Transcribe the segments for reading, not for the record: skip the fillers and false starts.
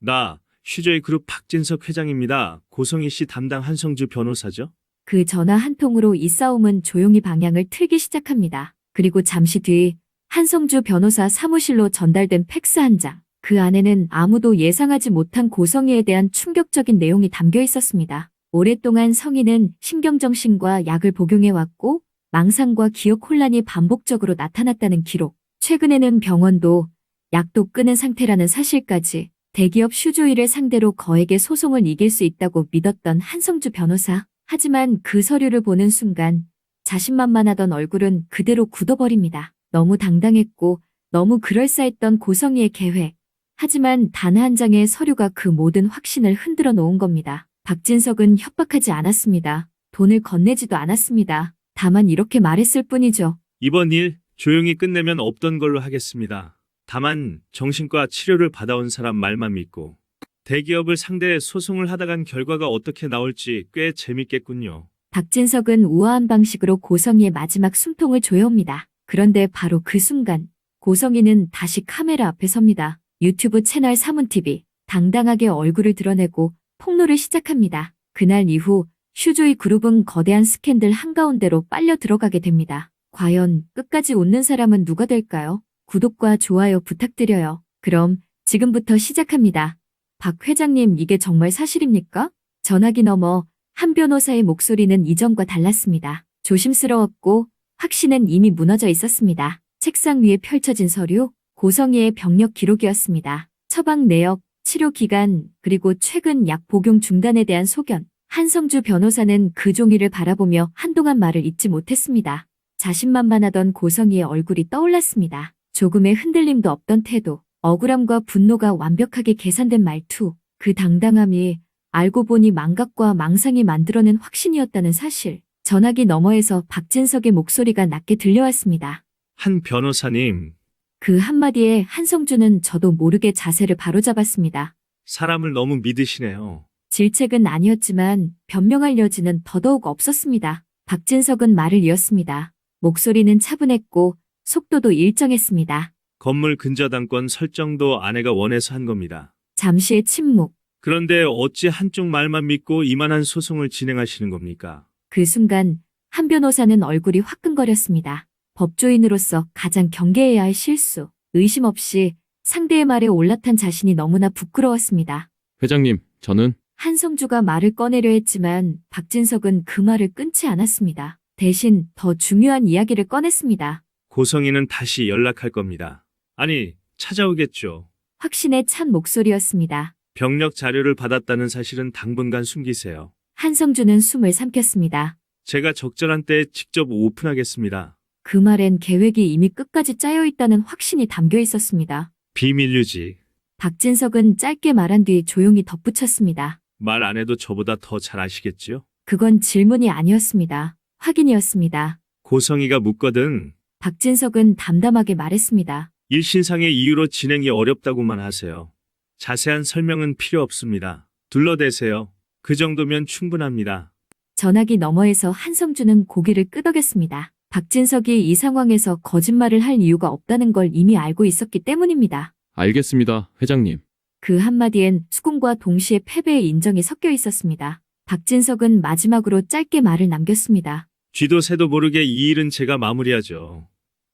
나 슈저의 그룹 박진석 회장입니다. 고성희 씨 담당 한성주 변호사죠? 그 전화 한 통으로 이 싸움은 조용히 방향을 틀기 시작합니다. 그리고 잠시 뒤 한성주 변호사 사무실로 전달된 팩스 한 장. 그 안에는 아무도 예상하지 못한 고성희에 대한 충격적인 내용이 담겨 있었습니다. 오랫동안 성희는 신경정신과 약을 복용해왔고 망상과 기억 혼란이 반복적으로 나타났다는 기록. 최근에는 병원도 약도 끊은 상태라는 사실까지. 대기업 슈조이를 상대로 거액의 소송을 이길 수 있다고 믿었던 한성주 변호사. 하지만 그 서류를 보는 순간 자신만만하던 얼굴은 그대로 굳어버립니다. 너무 당당했고 너무 그럴싸했던 고성희의 계획. 하지만 단 한 장의 서류가 그 모든 확신을 흔들어 놓은 겁니다. 박진석은 협박하지 않았습니다. 돈을 건네지도 않았습니다. 다만 이렇게 말했을 뿐이죠. 이번 일 조용히 끝내면 없던 걸로 하겠습니다. 다만 정신과 치료를 받아온 사람 말만 믿고 대기업을 상대해 소송을 하다 간 결과가 어떻게 나올지 꽤 재밌겠군요. 박진석은 우아한 방식으로 고성희의 마지막 숨통을 조여옵니다. 그런데 바로 그 순간 고성희는 다시 카메라 앞에 섭니다. 유튜브 채널 사문TV 당당하게 얼굴을 드러내고 폭로를 시작합니다. 그날 이후 슈조이 그룹은 거대한 스캔들 한가운데로 빨려 들어가게 됩니다. 과연 끝까지 웃는 사람은 누가 될까요? 구독과 좋아요 부탁드려요. 그럼 지금부터 시작합니다. 박 회장님, 이게 정말 사실입니까? 전화기 너머 한 변호사의 목소리는 이전과 달랐습니다. 조심스러웠고 확신은 이미 무너져 있었습니다. 책상 위에 펼쳐진 서류, 고성희의 병력 기록이었습니다. 처방 내역, 치료 기간, 그리고 최근 약 복용 중단에 대한 소견. 한성주 변호사는 그 종이를 바라보며 한동안 말을 잇지 못했습니다. 자신만만하던 고성희의 얼굴이 떠올랐습니다. 조금의 흔들림도 없던 태도, 억울함과 분노가 완벽하게 계산된 말투, 그 당당함이 알고 보니 망각과 망상이 만들어낸 확신이었다는 사실. 전화기 너머에서 박진석의 목소리가 낮게 들려왔습니다. 한 변호사님, 그 한마디에 한성주는 저도 모르게 자세를 바로잡았습니다. 사람을 너무 믿으시네요. 질책은 아니었지만 변명할 여지는 더더욱 없었습니다. 박진석은 말을 이었습니다. 목소리는 차분했고 속도도 일정했습니다. 건물 근저당권 설정도 아내가 원해서 한 겁니다. 잠시의 침묵. 그런데 어찌 한쪽 말만 믿고 이만한 소송을 진행하시는 겁니까? 그 순간 한 변호사는 얼굴이 화끈거렸습니다. 법조인으로서 가장 경계해야 할 실수. 의심 없이 상대의 말에 올라탄 자신이 너무나 부끄러웠습니다. 회장님, 저는 한성주가 말을 꺼내려 했지만 박진석은 그 말을 끊지 않았습니다. 대신 더 중요한 이야기를 꺼냈습니다. 고성희는 다시 연락할 겁니다. 아니, 찾아오겠죠. 확신에 찬 목소리였습니다. 병력 자료를 받았다는 사실은 당분간 숨기세요. 한성주는 숨을 삼켰습니다. 제가 적절한 때에 직접 오픈하겠습니다. 그 말엔 계획이 이미 끝까지 짜여 있다는 확신이 담겨 있었습니다. 비밀 유지. 박진석은 짧게 말한 뒤 조용히 덧붙였습니다. 말 안 해도 저보다 더 잘 아시겠지요? 그건 질문이 아니었습니다. 확인이었습니다. 고성희가 묻거든 박진석은 담담하게 말했습니다. 일신상의 이유로 진행이 어렵다고만 하세요. 자세한 설명은 필요 없습니다. 둘러대세요. 그 정도면 충분합니다. 전화기 너머에서 한성주는 고개를 끄덕였습니다. 박진석이 이 상황에서 거짓말을 할 이유가 없다는 걸 이미 알고 있었기 때문입니다. 알겠습니다, 회장님. 그 한마디엔 수긍과 동시에 패배의 인정이 섞여 있었습니다. 박진석은 마지막으로 짧게 말을 남겼습니다. 쥐도 새도 모르게 이 일은 제가 마무리하죠.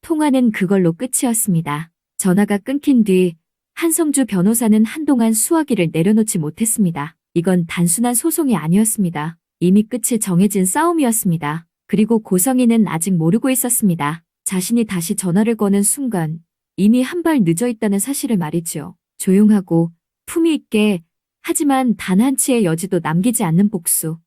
통화는 그걸로 끝이었습니다. 전화가 끊긴 뒤 한성주 변호사는 한동안 수화기를 내려놓지 못했습니다. 이건 단순한 소송이 아니었습니다. 이미 끝이 정해진 싸움이었습니다. 그리고 고성희는 아직 모르고 있었습니다. 자신이 다시 전화를 거는 순간 이미 한 발 늦어 있다는 사실을 말이지요. 조용하고 품위 있게, 하지만 단 한치의 여지도 남기지 않는 복수.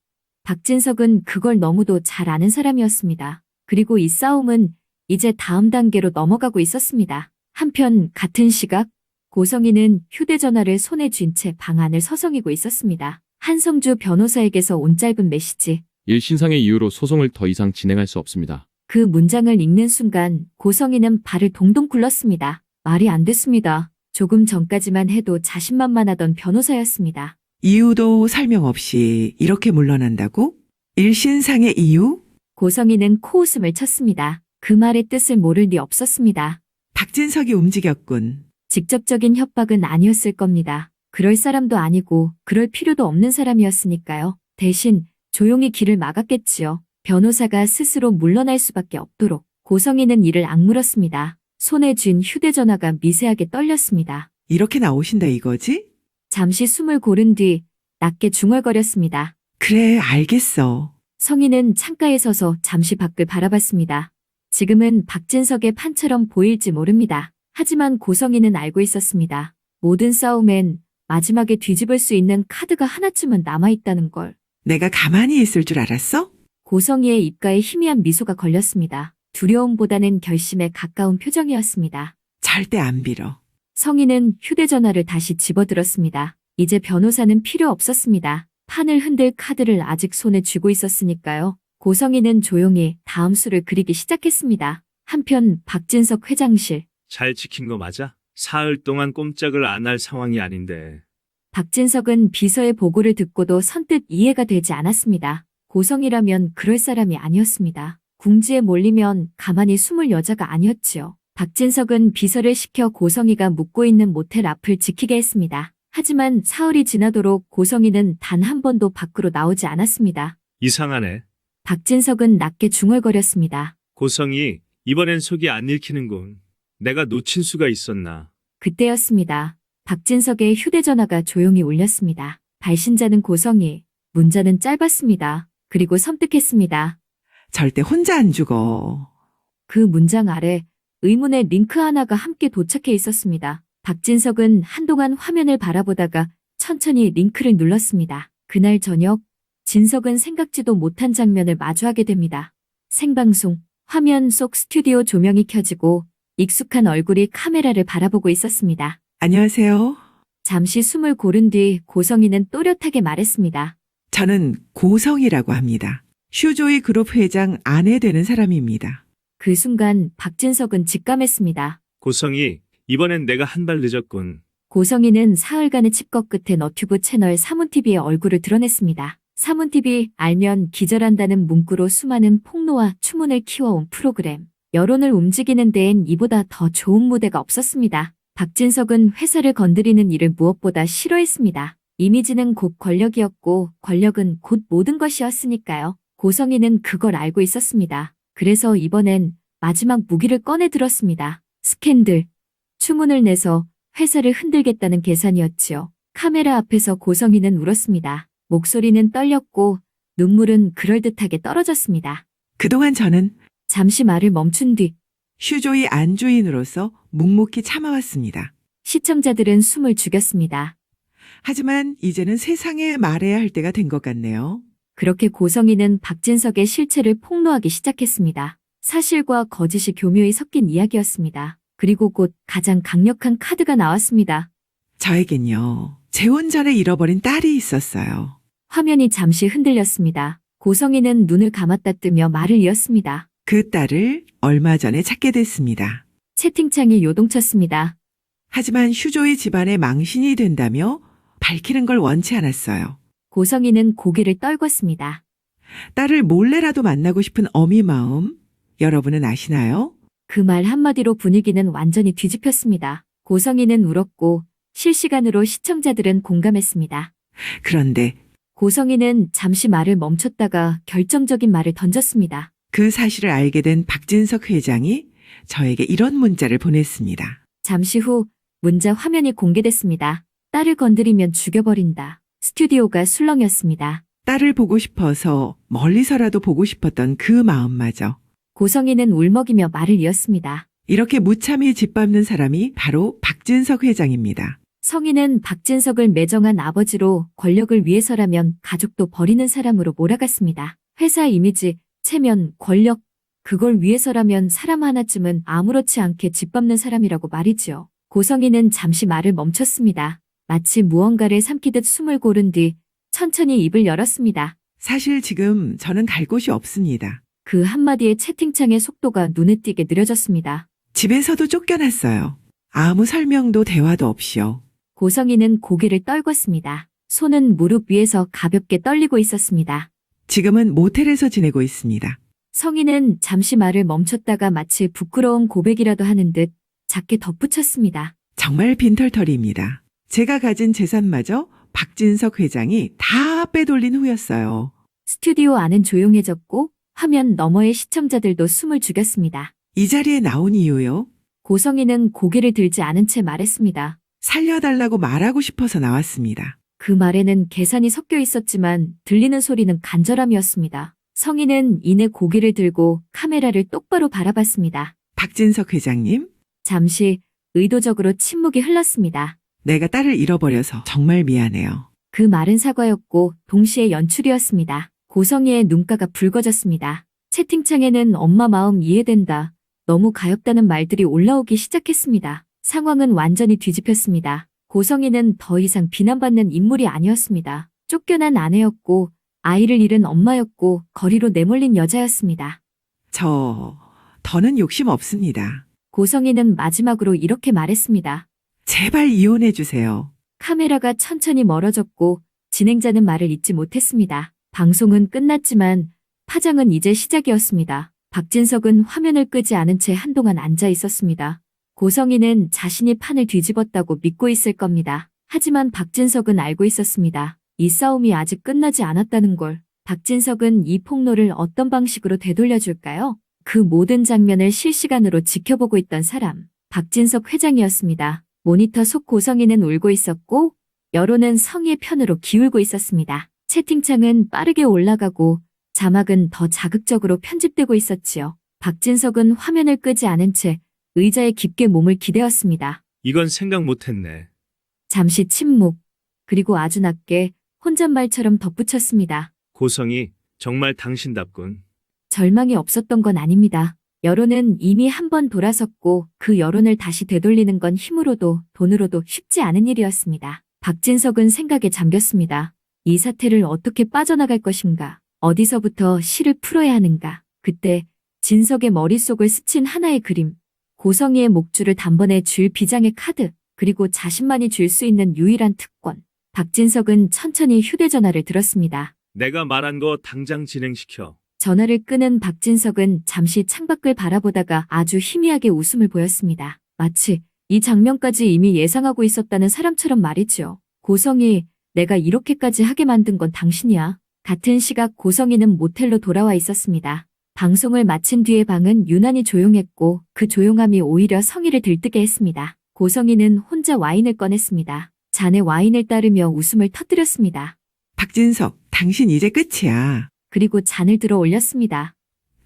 박진석은 그걸 너무도 잘 아는 사람이었습니다. 그리고 이 싸움은 이제 다음 단계로 넘어가고 있었습니다. 한편 같은 시각 고성희는 휴대전화를 손에 쥔 채 방 안을 서성이고 있었습니다. 한성주 변호사에게서 온 짧은 메시지. 일신상의 이유로 소송을 더 이상 진행할 수 없습니다. 그 문장을 읽는 순간 고성희는 발을 동동 굴렀습니다. 말이 안 됐습니다. 조금 전까지만 해도 자신만만하던 변호사였습니다. 이유도 설명 없이 이렇게 물러난다고? 일신상의 이유? 고성희는 코웃음을 쳤습니다. 그 말의 뜻을 모를 리 없었습니다. 박진석이 움직였군. 직접적인 협박은 아니었을 겁니다. 그럴 사람도 아니고 그럴 필요도 없는 사람이었으니까요. 대신 조용히 길을 막았겠지요. 변호사가 스스로 물러날 수밖에 없도록 고성희는 이를 악물었습니다. 손에 쥔 휴대전화가 미세하게 떨렸습니다. 이렇게 나오신다 이거지? 잠시 숨을 고른 뒤 낮게 중얼거렸습니다. 그래, 알겠어. 성희는 창가에 서서 잠시 밖을 바라봤습니다. 지금은 박진석의 판처럼 보일지 모릅니다. 하지만 고성희는 알고 있었습니다. 모든 싸움엔 마지막에 뒤집을 수 있는 카드가 하나쯤은 남아있다는 걸. 내가 가만히 있을 줄 알았어? 고성희의 입가에 희미한 미소가 걸렸습니다. 두려움보다는 결심에 가까운 표정이었습니다. 절대 안 빌어. 성희는 휴대전화를 다시 집어들었습니다. 이제 변호사는 필요 없었습니다. 판을 흔들 카드를 아직 손에 쥐고 있었으니까요. 고성희는 조용히 다음 수를 그리기 시작했습니다. 한편 박진석 회장실. 잘 지킨 거 맞아? 사흘 동안 꼼짝을 안 할 상황이 아닌데. 박진석은 비서의 보고를 듣고도 선뜻 이해가 되지 않았습니다. 고성희라면 그럴 사람이 아니었습니다. 궁지에 몰리면 가만히 숨을 여자가 아니었지요. 박진석은 비서를 시켜 고성희가 묵고 있는 모텔 앞을 지키게 했습니다. 하지만 사흘이 지나도록 고성희는 단 한 번도 밖으로 나오지 않았습니다. 이상하네. 박진석은 낮게 중얼거렸습니다. 고성이 이번엔 속이 안 읽히는군. 내가 놓친 수가 있었나. 그때였습니다. 박진석의 휴대전화가 조용히 울렸습니다. 발신자는 고성희, 문자는 짧았습니다. 그리고 섬뜩했습니다. 절대 혼자 안 죽어. 그 문장 아래 의문의 링크 하나가 함께 도착해 있었습니다. 박진석은 한동안 화면을 바라보다가 천천히 링크를 눌렀습니다. 그날 저녁, 진석은 생각지도 못한 장면을 마주하게 됩니다. 생방송, 화면 속 스튜디오 조명이 켜지고 익숙한 얼굴이 카메라를 바라보고 있었습니다. 안녕하세요. 잠시 숨을 고른 뒤 고성희는 또렷하게 말했습니다. 저는 고성이라고 합니다. 슈조이 그룹 회장 아내 되는 사람입니다. 그 순간 박진석은 직감했습니다. 고성이 이번엔 내가 한 발 늦었군. 고성희는 사흘간의 칩거 끝에 너튜브 채널 사문TV의 얼굴을 드러냈습니다. 사문TV 알면 기절한다는 문구로 수많은 폭로와 추문을 키워온 프로그램. 여론을 움직이는 데엔 이보다 더 좋은 무대가 없었습니다. 박진석은 회사를 건드리는 일을 무엇보다 싫어했습니다. 이미지는 곧 권력이었고 권력은 곧 모든 것이었으니까요. 고성희는 그걸 알고 있었습니다. 그래서 이번엔 마지막 무기를 꺼내 들었습니다. 스캔들. 추문을 내서 회사를 흔들겠다는 계산이었지요. 카메라 앞에서 고성희는 울었습니다. 목소리는 떨렸고 눈물은 그럴듯하게 떨어졌습니다. 그동안 저는 잠시 말을 멈춘 뒤 슈조이 안주인으로서 묵묵히 참아왔습니다. 시청자들은 숨을 죽였습니다. 하지만 이제는 세상에 말해야 할 때가 된 것 같네요. 그렇게 고성희는 박진석의 실체를 폭로하기 시작했습니다. 사실과 거짓이 교묘히 섞인 이야기였습니다. 그리고 곧 가장 강력한 카드가 나왔습니다. 저에겐요, 재혼 전에 잃어버린 딸이 있었어요. 화면이 잠시 흔들렸습니다. 고성희는 눈을 감았다 뜨며 말을 이었습니다. 그 딸을 얼마 전에 찾게 됐습니다. 채팅창이 요동쳤습니다. 하지만 슈조이 집안에 망신이 된다며 밝히는 걸 원치 않았어요. 고성희는 고개를 떨궜습니다. 딸을 몰래라도 만나고 싶은 어미 마음, 여러분은 아시나요? 그 말 한마디로 분위기는 완전히 뒤집혔습니다. 고성희는 울었고 실시간으로 시청자들은 공감했습니다. 그런데 고성희는 잠시 말을 멈췄다가 결정적인 말을 던졌습니다. 그 사실을 알게 된 박진석 회장이 저에게 이런 문자를 보냈습니다. 잠시 후 문자 화면이 공개됐습니다. 딸을 건드리면 죽여버린다. 스튜디오가 술렁였습니다. 딸을 보고 싶어서 멀리서라도 보고 싶었던 그 마음마저. 고성희는 울먹이며 말을 이었습니다. 이렇게 무참히 짓밟는 사람이 바로 박진석 회장입니다. 성희는 박진석을 매정한 아버지로 권력을 위해서라면 가족도 버리는 사람으로 몰아갔습니다. 회사 이미지, 체면, 권력, 그걸 위해서라면 사람 하나쯤은 아무렇지 않게 짓밟는 사람이라고 말이지요. 고성희는 잠시 말을 멈췄습니다. 마치 무언가를 삼키듯 숨을 고른 뒤 천천히 입을 열었습니다. 사실 지금 저는 갈 곳이 없습니다. 그 한마디의 채팅창의 속도가 눈에 띄게 느려졌습니다. 집에서도 쫓겨났어요. 아무 설명도 대화도 없이요. 고성희는 고개를 떨궜습니다. 손은 무릎 위에서 가볍게 떨리고 있었습니다. 지금은 모텔에서 지내고 있습니다. 성희는 잠시 말을 멈췄다가 마치 부끄러운 고백이라도 하는 듯 작게 덧붙였습니다. 정말 빈털터리입니다. 제가 가진 재산마저 박진석 회장이 다 빼돌린 후였어요. 스튜디오 안은 조용해졌고 화면 너머의 시청자들도 숨을 죽였습니다. 이 자리에 나온 이유요? 고성희는 고개를 들지 않은 채 말했습니다. 살려달라고 말하고 싶어서 나왔습니다. 그 말에는 계산이 섞여 있었지만 들리는 소리는 간절함이었습니다. 성희는 이내 고개를 들고 카메라를 똑바로 바라봤습니다. 박진석 회장님, 잠시 의도적으로 침묵이 흘렀습니다. 내가 딸을 잃어버려서 정말 미안해요. 그 말은 사과였고 동시에 연출이었습니다. 고성희의 눈가가 붉어졌습니다. 채팅창에는 엄마 마음 이해된다. 너무 가엾다는 말들이 올라오기 시작했습니다. 상황은 완전히 뒤집혔습니다. 고성희는 더 이상 비난받는 인물이 아니었습니다. 쫓겨난 아내였고 아이를 잃은 엄마였고 거리로 내몰린 여자였습니다. 더는 욕심 없습니다. 고성희는 마지막으로 이렇게 말했습니다. 제발 이혼해주세요. 카메라가 천천히 멀어졌고 진행자는 말을 잇지 못했습니다. 방송은 끝났지만 파장은 이제 시작이었습니다. 박진석은 화면을 끄지 않은 채 한동안 앉아 있었습니다. 고성희는 자신이 판을 뒤집었다고 믿고 있을 겁니다. 하지만 박진석은 알고 있었습니다. 이 싸움이 아직 끝나지 않았다는 걸. 박진석은 이 폭로를 어떤 방식으로 되돌려줄까요? 그 모든 장면을 실시간으로 지켜보고 있던 사람, 박진석 회장이었습니다. 모니터 속 고성희는 울고 있었고 여론은 성희의 편으로 기울고 있었습니다. 채팅창은 빠르게 올라가고 자막은 더 자극적으로 편집되고 있었지요. 박진석은 화면을 끄지 않은 채 의자에 깊게 몸을 기대었습니다. 이건 생각 못했네. 잠시 침묵, 그리고 아주 낮게 혼잣말처럼 덧붙였습니다. 고성이 정말 당신답군. 절망이 없었던 건 아닙니다. 여론은 이미 한 번 돌아섰고 그 여론을 다시 되돌리는 건 힘으로도 돈으로도 쉽지 않은 일이었습니다. 박진석은 생각에 잠겼습니다. 이 사태를 어떻게 빠져나갈 것인가? 어디서부터 실을 풀어야 하는가? 그때 진석의 머릿속을 스친 하나의 그림. 고성희의 목줄을 단번에 줄 비장의 카드, 그리고 자신만이 줄 수 있는 유일한 특권. 박진석은 천천히 휴대전화를 들었습니다. 내가 말한 거 당장 진행시켜. 전화를 끄는 박진석은 잠시 창밖을 바라보다가 아주 희미하게 웃음을 보였습니다. 마치 이 장면까지 이미 예상하고 있었다는 사람처럼 말이지요. 고성희, 내가 이렇게까지 하게 만든 건 당신이야. 같은 시각 고성희는 모텔로 돌아와 있었습니다. 방송을 마친 뒤의 방은 유난히 조용했고 그 조용함이 오히려 성희를 들뜨게 했습니다. 고성희는 혼자 와인을 꺼냈습니다. 잔에 와인을 따르며 웃음을 터뜨렸습니다. 박진석, 당신 이제 끝이야. 그리고 잔을 들어 올렸습니다.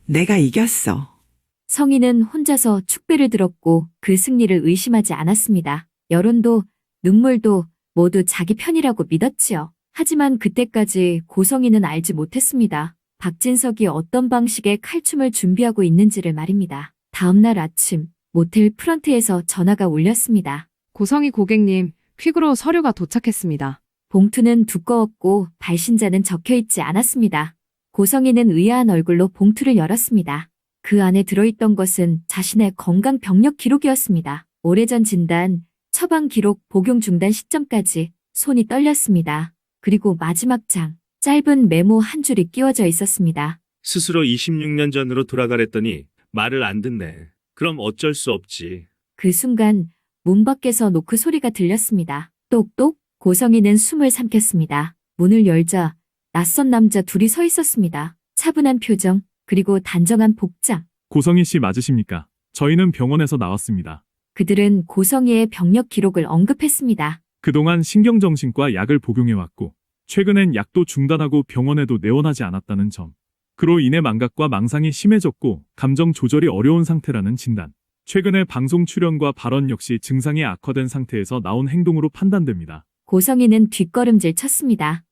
내가 이겼어. 성희는 혼자서 축배를 들었고 그 승리를 의심하지 않았습니다. 여론도 눈물도 모두 자기 편이라고 믿었지요. 하지만 그때까지 고성희는 알지 못했습니다. 박진석이 어떤 방식의 칼춤을 준비하고 있는지를 말입니다. 다음날 아침 모텔 프런트에서 전화가 울렸습니다. 고성희 고객님, 퀵으로 서류가 도착했습니다. 봉투는 두꺼웠고 발신자는 적혀있지 않았습니다. 고성희는 의아한 얼굴로 봉투를 열었습니다. 그 안에 들어있던 것은 자신의 건강 병력 기록이었습니다. 오래전 진단, 처방 기록, 복용 중단 시점까지 손이 떨렸습니다. 그리고 마지막 장, 짧은 메모 한 줄이 끼워져 있었습니다. 스스로 26년 전으로 돌아가랬더니 말을 안 듣네. 그럼 어쩔 수 없지. 그 순간 문 밖에서 노크 소리가 들렸습니다. 똑똑. 고성희는 숨을 삼켰습니다. 문을 열자 낯선 남자 둘이 서 있었습니다. 차분한 표정, 그리고 단정한 복장. 고성희 씨 맞으십니까? 저희는 병원에서 나왔습니다. 그들은 고성희의 병력 기록을 언급했습니다. 그동안 신경정신과 약을 복용해왔고 최근엔 약도 중단하고 병원에도 내원하지 않았다는 점. 그로 인해 망각과 망상이 심해졌고 감정 조절이 어려운 상태라는 진단. 최근에 방송 출연과 발언 역시 증상이 악화된 상태에서 나온 행동으로 판단됩니다. 고성희는 뒷걸음질 쳤습니다.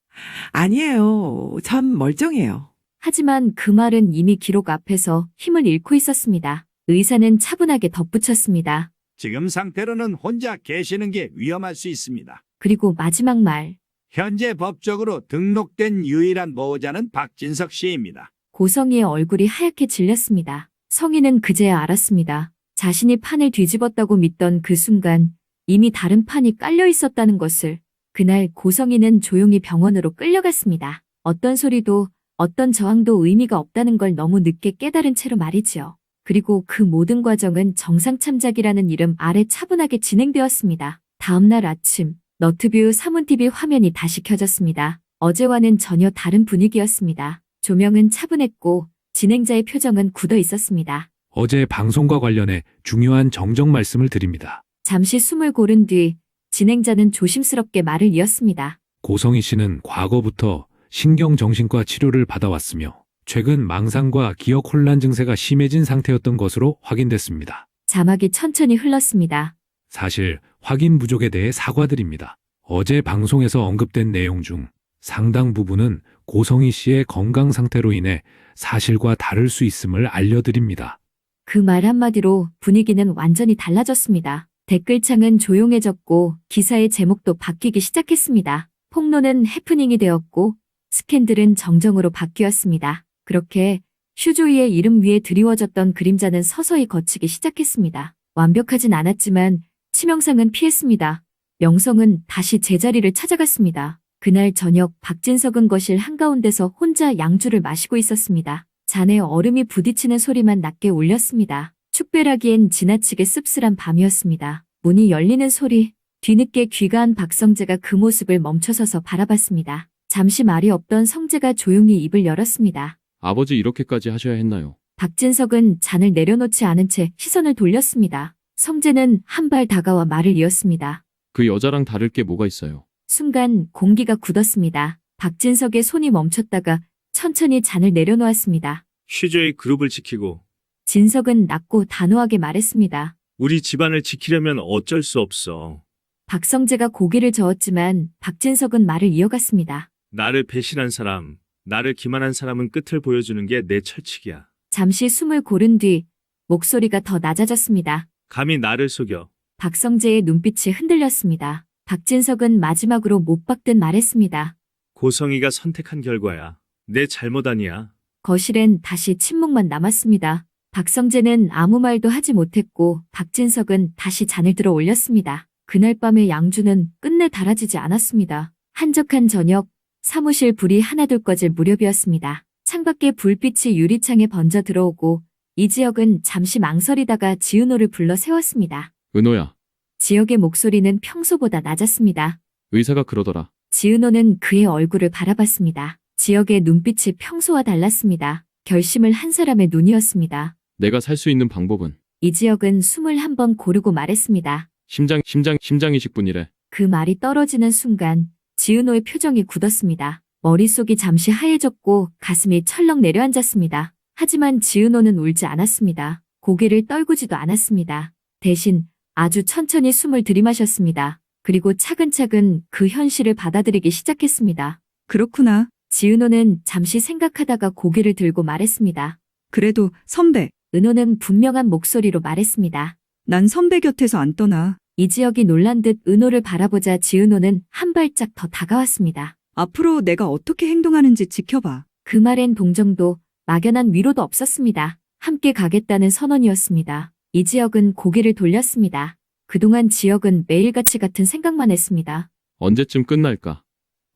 아니에요. 전 멀쩡해요. 하지만 그 말은 이미 기록 앞에서 힘을 잃고 있었습니다. 의사는 차분하게 덧붙였습니다. 지금 상태로는 혼자 계시는 게 위험할 수 있습니다. 그리고 마지막 말. 현재 법적으로 등록된 유일한 보호자는 박진석 씨입니다. 고성희의 얼굴이 하얗게 질렸습니다. 성희는 그제야 알았습니다. 자신이 판을 뒤집었다고 믿던 그 순간 이미 다른 판이 깔려 있었다는 것을. 그날 고성희는 조용히 병원으로 끌려갔습니다. 어떤 소리도 어떤 저항도 의미가 없다는 걸 너무 늦게 깨달은 채로 말이지요. 그리고 그 모든 과정은 정상참작이라는 이름 아래 차분하게 진행되었습니다. 다음날 아침 너트뷰 사문TV 화면이 다시 켜졌습니다. 어제와는 전혀 다른 분위기였습니다. 조명은 차분했고 진행자의 표정은 굳어 있었습니다. 어제 방송과 관련해 중요한 정정 말씀을 드립니다. 잠시 숨을 고른 뒤 진행자는 조심스럽게 말을 이었습니다. 고성희 씨는 과거부터 신경정신과 치료를 받아왔으며 최근 망상과 기억 혼란 증세가 심해진 상태였던 것으로 확인됐습니다. 자막이 천천히 흘렀습니다. 사실 확인 부족에 대해 사과드립니다. 어제 방송에서 언급된 내용 중 상당 부분은 고성희 씨의 건강 상태로 인해 사실과 다를 수 있음을 알려드립니다. 그 말 한마디로 분위기는 완전히 달라졌습니다. 댓글창은 조용해졌고 기사의 제목도 바뀌기 시작했습니다. 폭로는 해프닝이 되었고 스캔들은 정정으로 바뀌었습니다. 그렇게 슈조이의 이름 위에 드리워졌던 그림자는 서서히 걷히기 시작했습니다. 완벽하진 않았지만 치명상은 피했습니다. 명성은 다시 제자리를 찾아갔습니다. 그날 저녁 박진석은 거실 한가운데서 혼자 양주를 마시고 있었습니다. 잔에 얼음이 부딪히는 소리만 낮게 울렸습니다. 축배라기엔 지나치게 씁쓸한 밤이었습니다. 문이 열리는 소리, 뒤늦게 귀가한 박성재가 그 모습을 멈춰서서 바라봤습니다. 잠시 말이 없던 성재가 조용히 입을 열었습니다. 아버지 이렇게까지 하셔야 했나요? 박진석은 잔을 내려놓지 않은 채 시선을 돌렸습니다. 성재는 한 발 다가와 말을 이었습니다. 그 여자랑 다를 게 뭐가 있어요? 순간 공기가 굳었습니다. 박진석의 손이 멈췄다가 천천히 잔을 내려놓았습니다. 슈조의 그룹을 지키고 진석은 낮고 단호하게 말했습니다. 우리 집안을 지키려면 어쩔 수 없어. 박성재가 고개를 저었지만 박진석은 말을 이어갔습니다. 나를 배신한 사람, 나를 기만한 사람은 끝을 보여주는 게 내 철칙이야. 잠시 숨을 고른 뒤 목소리가 더 낮아졌습니다. 감히 나를 속여. 박성재의 눈빛이 흔들렸습니다. 박진석은 마지막으로 못 박듯 말했습니다. 고성희가 선택한 결과야. 내 잘못 아니야. 거실엔 다시 침묵만 남았습니다. 박성재는 아무 말도 하지 못했고 박진석은 다시 잔을 들어 올렸습니다. 그날 밤의 양주는 끝내 달아지지 않았습니다. 한적한 저녁, 사무실 불이 하나둘 꺼질 무렵이었습니다. 창밖에 불빛이 유리창에 번져 들어오고 이지혁은 잠시 망설이다가 지은호를 불러 세웠습니다. 은호야, 지혁의 목소리는 평소보다 낮았습니다. 의사가 그러더라. 지은호는 그의 얼굴을 바라봤습니다. 지혁의 눈빛이 평소와 달랐습니다. 결심을 한 사람의 눈이었습니다. 내가 살 수 있는 방법은 이지혁은 숨을 한 번 고르고 말했습니다. 심장 이식뿐이래. 그 말이 떨어지는 순간 지은호의 표정이 굳었습니다. 머릿속이 잠시 하얘졌고 가슴이 철렁 내려앉았습니다. 하지만 지은호는 울지 않았습니다. 고개를 떨구지도 않았습니다. 대신 아주 천천히 숨을 들이마셨습니다. 그리고 차근차근 그 현실을 받아들이기 시작했습니다. 그렇구나. 지은호는 잠시 생각하다가 고개를 들고 말했습니다. 그래도 선배, 은호는 분명한 목소리로 말했습니다. 난 선배 곁에서 안 떠나. 이지혁이 놀란 듯 은호를 바라보자 지은호는 한 발짝 더 다가왔습니다. 앞으로 내가 어떻게 행동하는지 지켜봐. 그 말엔 동정도 막연한 위로도 없었습니다. 함께 가겠다는 선언이었습니다. 이지혁은 고개를 돌렸습니다. 그동안 지혁은 매일같이 같은 생각만 했습니다. 언제쯤 끝날까?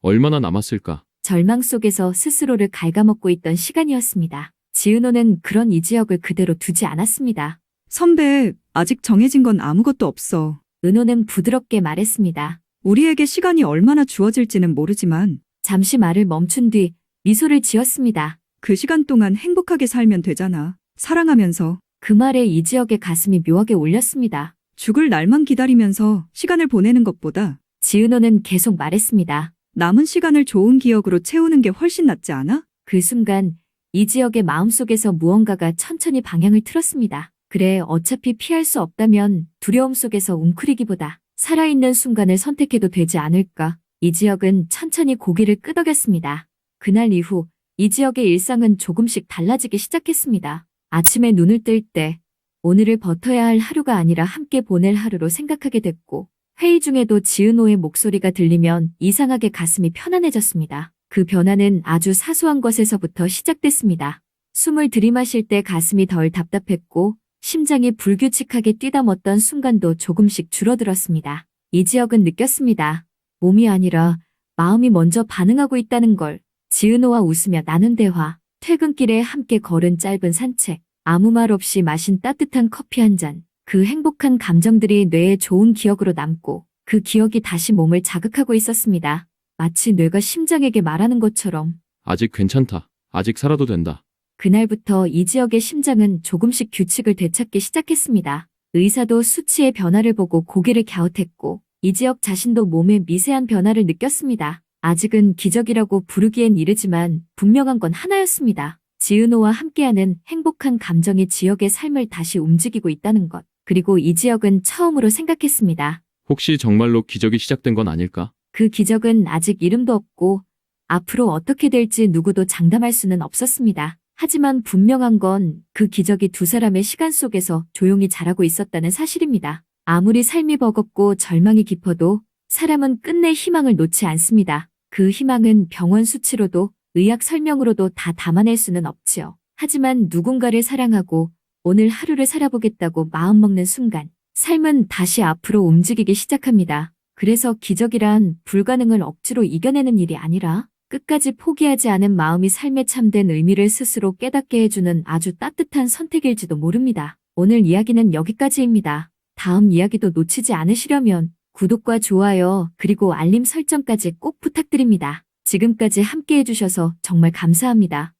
얼마나 남았을까? 절망 속에서 스스로를 갉아먹고 있던 시간이었습니다. 지은호는 그런 이지혁을 그대로 두지 않았습니다. 선배, 아직 정해진 건 아무것도 없어. 은호는 부드럽게 말했습니다. 우리에게 시간이 얼마나 주어질지는 모르지만 잠시 말을 멈춘 뒤 미소를 지었습니다. 그 시간 동안 행복하게 살면 되잖아. 사랑하면서. 그 말에 이지혁의 가슴이 묘하게 울렸습니다. 죽을 날만 기다리면서 시간을 보내는 것보다 지은호는 계속 말했습니다. 남은 시간을 좋은 기억으로 채우는 게 훨씬 낫지 않아? 그 순간 이지혁의 마음속에서 무언가가 천천히 방향을 틀었습니다. 그래, 어차피 피할 수 없다면 두려움 속에서 웅크리기보다 살아있는 순간을 선택해도 되지 않을까. 이지혁은 천천히 고개를 끄덕였습니다. 그날 이후 이지혁의 일상은 조금씩 달라지기 시작했습니다. 아침에 눈을 뜰 때 오늘을 버텨야 할 하루가 아니라 함께 보낼 하루로 생각하게 됐고, 회의 중에도 지은호의 목소리가 들리면 이상하게 가슴이 편안해졌습니다. 그 변화는 아주 사소한 것에서부터 시작됐습니다. 숨을 들이마실 때 가슴이 덜 답답했고 심장이 불규칙하게 뛰다먹던 순간도 조금씩 줄어들었습니다. 이지혁은 느꼈습니다. 몸이 아니라 마음이 먼저 반응하고 있다는 걸. 지은호와 웃으며 나눈 대화, 퇴근길에 함께 걸은 짧은 산책, 아무 말 없이 마신 따뜻한 커피 한 잔. 그 행복한 감정들이 뇌에 좋은 기억으로 남고 그 기억이 다시 몸을 자극하고 있었습니다. 마치 뇌가 심장에게 말하는 것처럼. 아직 괜찮다. 아직 살아도 된다. 그날부터 이지혁의 심장은 조금씩 규칙을 되찾기 시작했습니다. 의사도 수치의 변화를 보고 고개를 갸웃했고 이지혁 자신도 몸에 미세한 변화를 느꼈습니다. 아직은 기적이라고 부르기엔 이르지만 분명한 건 하나였습니다. 지은호와 함께하는 행복한 감정이 지혁의 삶을 다시 움직이고 있다는 것. 그리고 이지혁은 처음으로 생각했습니다. 혹시 정말로 기적이 시작된 건 아닐까? 그 기적은 아직 이름도 없고 앞으로 어떻게 될지 누구도 장담할 수는 없었습니다. 하지만 분명한 건 그 기적이 두 사람의 시간 속에서 조용히 자라고 있었다는 사실입니다. 아무리 삶이 버겁고 절망이 깊어도 사람은 끝내 희망을 놓지 않습니다. 그 희망은 병원 수치로도 의학 설명으로도 다 담아낼 수는 없지요. 하지만 누군가를 사랑하고 오늘 하루를 살아보겠다고 마음먹는 순간 삶은 다시 앞으로 움직이기 시작합니다. 그래서 기적이란 불가능을 억지로 이겨내는 일이 아니라 끝까지 포기하지 않은 마음이 삶에 참된 의미를 스스로 깨닫게 해주는 아주 따뜻한 선택일지도 모릅니다. 오늘 이야기는 여기까지입니다. 다음 이야기도 놓치지 않으시려면 구독과 좋아요 그리고 알림 설정까지 꼭 부탁드립니다. 지금까지 함께 해주셔서 정말 감사합니다.